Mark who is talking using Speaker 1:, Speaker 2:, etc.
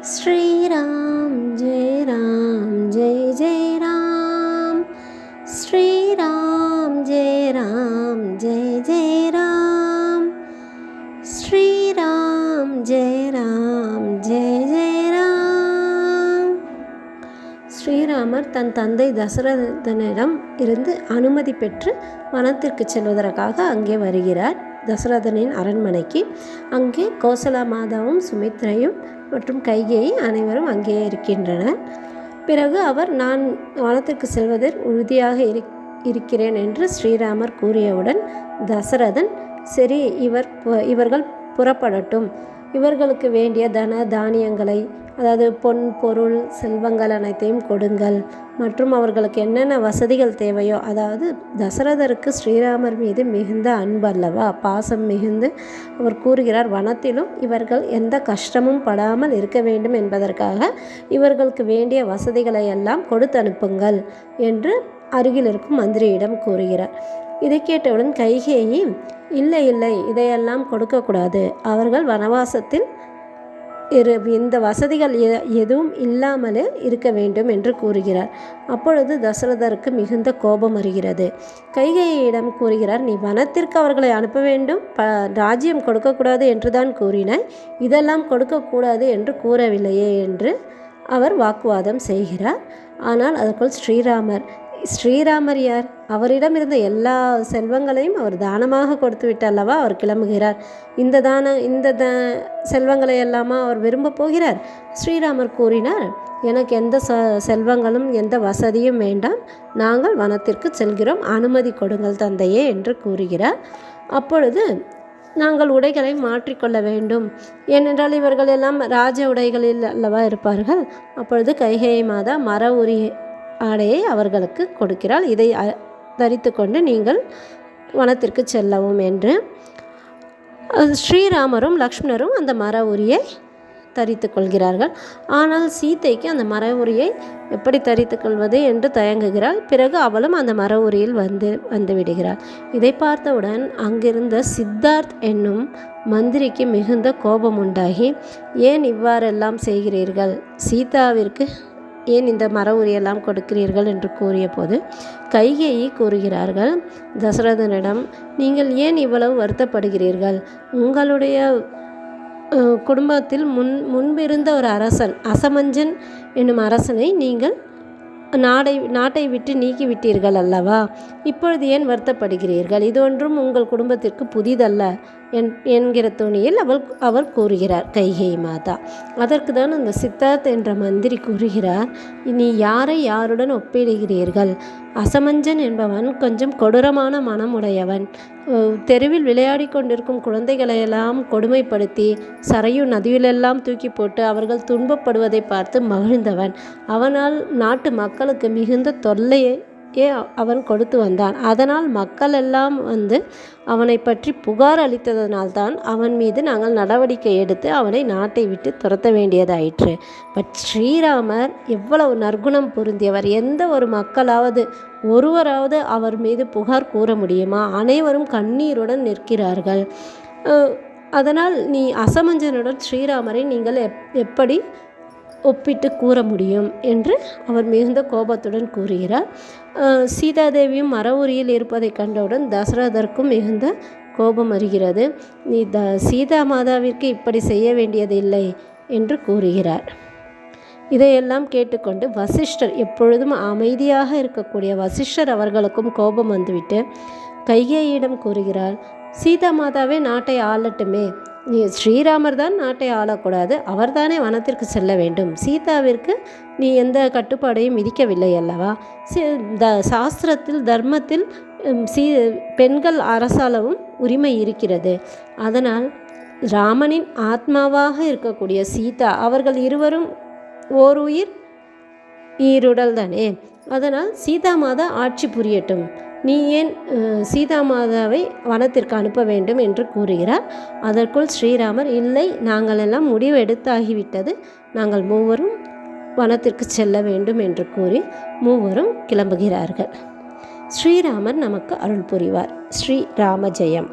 Speaker 1: श्रीराम जय जय राम। श्रीराम जय जय राम। श्रीराम जय जय राम। ஸ்ரீராமர் தன் தந்தை தசரதனிடம் இருந்து அனுமதி பெற்று வனத்திற்கு செல்வதற்காக அங்கே வருகிறார். தசரதனின் அரண்மனைக்கு. அங்கே கோசலா மாதாவும் சுமித்ரையும் மற்றும் கைகேயி அனைவரும் அங்கே இருக்கின்றனர். பிறகு அவர், நான் வனத்திற்கு செல்வதில் உறுதியாக இருக்கிறேன் என்று ஸ்ரீராமர் கூறியவுடன் தசரதன், சரி, இவர்கள் புறப்படட்டும், இவர்களுக்கு வேண்டிய தன தானியங்களை, அதாவது பொன் பொருள் செல்வங்கள் அனைத்தையும் கொடுங்கள், மற்றும் அவர்களுக்கு என்னென்ன வசதிகள் தேவையோ, அதாவது தசரதருக்கு ஸ்ரீராமர் மீது மிகுந்த அன்பு அல்லவா, பாசம் மிகுந்து அவர் கூறுகிறார், வனத்திலும் இவர்கள் எந்த கஷ்டமும் படாமல் இருக்க வேண்டும் என்பதற்காக இவர்களுக்கு வேண்டிய வசதிகளை எல்லாம் கொடுத்து அனுப்புங்கள் என்று அருகில் இருக்கும் மந்திரியிடம் கூறுகிறார். இதை கேட்டவுடன் கைகேயி, இல்லை இதையெல்லாம் கொடுக்கக்கூடாது, அவர்கள் வனவாசத்தில் இந்த வசதிகள் எதுவும் இல்லாமலே இருக்க வேண்டும் என்று கூறுகிறார். அப்பொழுது தசரதருக்கு மிகுந்த கோபம் வருகிறது. கைகேயியிடம் கூறுகிறார், நீ வனத்திற்கு அவர்களை அனுப்ப வேண்டும், ராஜ்யம் கொடுக்கக்கூடாது என்று தான் கூறினாய், இதெல்லாம் கொடுக்கக்கூடாது என்று கூறவில்லையே என்று அவர் வாக்குவாதம் செய்கிறார். ஆனால் அதற்குள் ஸ்ரீராமர் யார்? அவரிடம் இருந்த எல்லா செல்வங்களையும் அவர் தானமாக கொடுத்து விட்டல்லவா அவர் கிளம்புகிறார். இந்த செல்வங்களை எல்லாமா அவர் விரும்ப போகிறார்? ஸ்ரீராமர் கூறினார், எனக்கு எந்த செல்வங்களும் எந்த வசதியும் வேண்டாம், நாங்கள் வனத்திற்கு செல்கிறோம், அனுமதி கொடுங்கள் தந்தையே என்று கூறுகிறார். அப்பொழுது, நாங்கள் உடைகளை மாற்றிக்கொள்ள வேண்டும், ஏனென்றால் இவர்கள் எல்லாம் ராஜ உடைகளில் அல்லவா இருப்பார்கள். அப்பொழுது கைகேயி மாதா மர உரி ஆடையை அவர்களுக்கு கொடுக்கிறாள். இதை தரித்து கொண்டு நீங்கள் வனத்திற்கு செல்லவும் என்று. ஸ்ரீராமரும் லக்ஷ்மணரும் அந்த மர உரியை தரித்து கொள்கிறார்கள். ஆனால் சீதைக்கு அந்த மர உரியை எப்படி தரித்து கொள்வது என்று தயங்குகிறாள். பிறகு அவளும் அந்த மர உரியில் வந்து விடுகிறாள். இதை பார்த்தவுடன் அங்கிருந்த சித்தார்த் என்னும் மந்திரிக்கு மிகுந்த கோபம் உண்டாகி, ஏன் இவ்வாறெல்லாம் செய்கிறீர்கள், சீதாவிற்கு ஏன் இந்த மர உரியெல்லாம் கொடுக்கிறீர்கள் என்று கூறிய போது கைகேயி கூறுகிறார்கள் தசரதனிடம், நீங்கள் ஏன் இவ்வளவு வருத்தப்படுகிறீர்கள், உங்களுடைய குடும்பத்தில் முன்பிருந்த ஒரு அரசன், அசமஞ்சன் என்னும் அரசனை நீங்கள் நாட்டை விட்டு நீக்கிவிட்டீர்கள் அல்லவா, இப்பொழுது ஏன் வருத்தப்படுகிறீர்கள், இது ஒன்றும் உங்கள் குடும்பத்திற்கு புதிதல்ல என்கிற துணியில் அவர் கூறுகிறார் கைகேயி மாதா. அதற்கு தான் அந்த சித்தார்த் என்ற மந்திரி கூறுகிறார், நீ யாரை யாருடன் ஒப்பிடுகிறீர்கள், அசமஞ்சன் என்பவன் கொஞ்சம் கொடூரமான மனமுடையவன், தெருவில் விளையாடி கொண்டிருக்கும் குழந்தைகளையெல்லாம் கொடுமைப்படுத்தி சரையு நதியிலெல்லாம் தூக்கி போட்டு அவர்கள் துன்பப்படுவதை பார்த்து மகிழ்ந்தவன். அவனால் நாட்டு மக்களுக்கு மிகுந்த தொல்லையை அவன் கொடுத்து வந்தான். அதனால் மக்கள் எல்லாம் அவனை பற்றி புகார் அளித்ததனால்தான் அவன் மீது நாங்கள் நடவடிக்கை எடுத்து அவனை நாட்டை விட்டு துரத்த வேண்டியதாயிற்று. பட் ஸ்ரீராமர் எவ்வளவு நற்குணம் பொருந்தியவர், எந்த ஒரு மக்களாவது ஒருவராவது அவர் மீது புகார் கூற முடியுமா? அனைவரும் கண்ணீருடன் நிற்கிறார்கள். அதனால் நீ அசமஞ்சனுடன் ஸ்ரீராமரை நீங்கள் எப்படி ஒப்பிட்டு கூற முடியும் என்று அவர் மிகுந்த கோபத்துடன் கூறுகிறார். சீதாதேவியும் மர உரியில் இருப்பதை கண்டவுடன் தசரதற்கும் மிகுந்த கோபம் வருகிறது. நீ சீதா மாதாவிற்கு இப்படி செய்ய வேண்டியதில்லை என்று கூறுகிறார். இதையெல்லாம் கேட்டுக்கொண்டு வசிஷ்டர், எப்பொழுதும் அமைதியாக இருக்கக்கூடிய வசிஷ்டர் அவர்களுக்கும் கோபம் வந்துவிட்டு கைகேயிடம் கூறுகிறார், சீதா மாதாவே நாட்டை ஆளட்டுமே, நீ ஸ்ரீராமர் தான் நாட்டை ஆளக்கூடாது, அவர்தானே வனத்திற்கு செல்ல வேண்டும், சீதாவிற்கு நீ எந்த கட்டுப்பாடையும் விதிக்கவில்லை அல்லவா, சாஸ்திரத்தில் தர்மத்தில் பெண்கள் அரசாளவும் உரிமை இருக்கிறது, அதனால் ராமனின் ஆத்மாவாக இருக்கக்கூடிய சீதா, அவர்கள் இருவரும் ஓர் உயிர் ஈருடல் தானே, அதனால் சீதா மாதா ஆட்சி புரியட்டும், நீ ஏன் சீதா மாதாவை வனத்திற்கு அனுப்ப வேண்டும் என்று கூறுகிறார். அதற்குள் ஸ்ரீராமர், இல்லை, நாங்கள் எல்லாம் முடிவு எடுத்தாகிவிட்டது, நாங்கள் மூவரும் வனத்திற்கு செல்ல வேண்டும் என்று கூறி மூவரும் கிளம்புகிறார்கள். ஸ்ரீராமர் நமக்கு அருள் புரிவார். ஸ்ரீ ராம ஜெயம்.